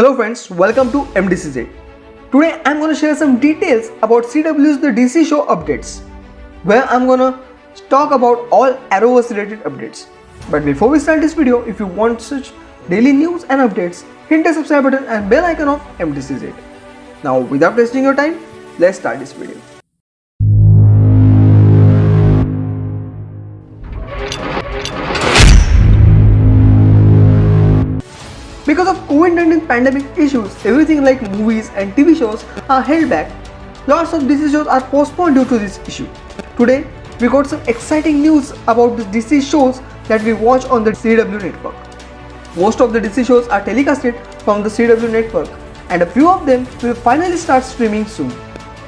Hello friends, welcome to MDCZ. Today I'm going to share some details about CW's The DC Show updates, where I'm going to talk about all Arrowverse related updates. But before we start this video, if you want such daily news and updates, hit the subscribe button and bell icon of MDCZ. Now without wasting your time, let's start this video. Because of COVID-19 pandemic issues, everything like movies and TV shows are held back. Lots of DC shows are postponed due to this issue. Today, we got some exciting news about the DC shows that we watch on the CW network. Most of the DC shows are telecasted from the CW network, and a few of them will finally start streaming soon.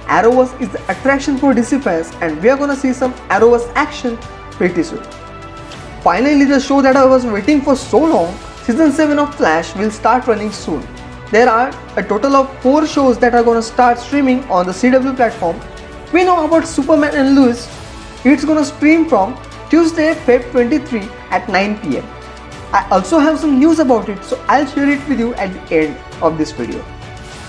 Arrowverse is the attraction for DC fans, and we are gonna see some Arrowverse action pretty soon. Finally, the show that I was waiting for so long, Season 7 of Flash, will start running soon. There are a total of 4 shows that are gonna start streaming on the CW platform. We know about Superman and Lois. It's gonna stream from Tuesday, Feb 23 at 9 PM. I also have some news about it, so I'll share it with you at the end of this video.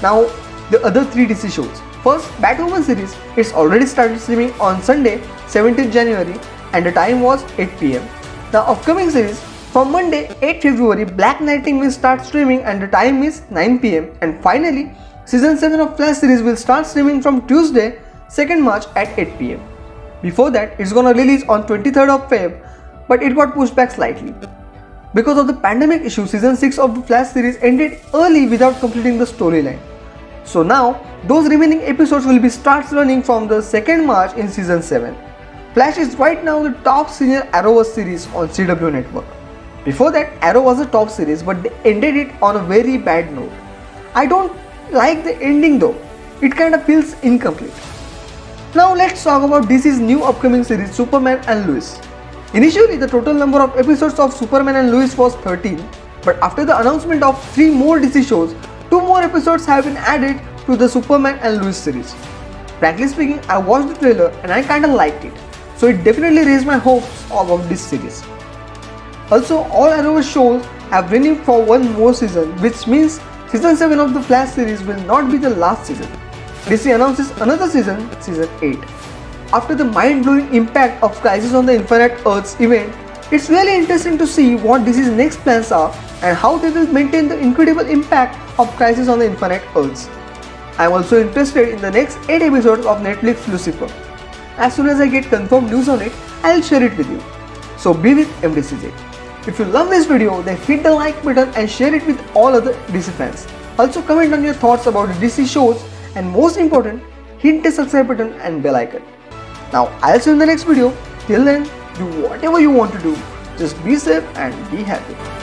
Now, the other 3 DC shows. First, Batwoman series. It's already started streaming on Sunday, 17th January, and the time was 8 PM. The upcoming series, from Monday, 8 February, Black Lightning will start streaming and the time is 9 PM. And finally, Season 7 of Flash series will start streaming from Tuesday, 2nd March at 8 PM. Before that, it's gonna release on 23rd of Feb, but it got pushed back slightly. Because of the pandemic issue, Season 6 of the Flash series ended early without completing the storyline. So now, those remaining episodes will be start running from the 2nd March in Season 7. Flash is right now the top senior Arrowverse series on CW network. Before that, Arrow was a top series, but they ended it on a very bad note. I don't like the ending though, it kinda feels incomplete. Now let's talk about DC's new upcoming series, Superman and Lois. Initially, the total number of episodes of Superman and Lois was 13, but after the announcement of 3 more DC shows, 2 more episodes have been added to the Superman and Lois series. Frankly speaking, I watched the trailer and I kinda liked it, so it definitely raised my hopes about this series. Also, all Arrowverse shows have renewed for 1 more season, which means Season 7 of the Flash series will not be the last season. DC announces another season, Season 8. After the mind-blowing impact of Crisis on the Infinite Earths event, it's really interesting to see what DC's next plans are and how they will maintain the incredible impact of Crisis on the Infinite Earths. I'm also interested in the next 8 episodes of Netflix Lucifer. As soon as I get confirmed news on it, I'll share it with you. So be with MDCZ. If you love this video, then hit the like button and share it with all other DC fans. Also comment on your thoughts about the DC shows, and most important, hit the subscribe button and bell icon. Now I'll see you in the next video. Till then, do whatever you want to do. Just be safe and be happy.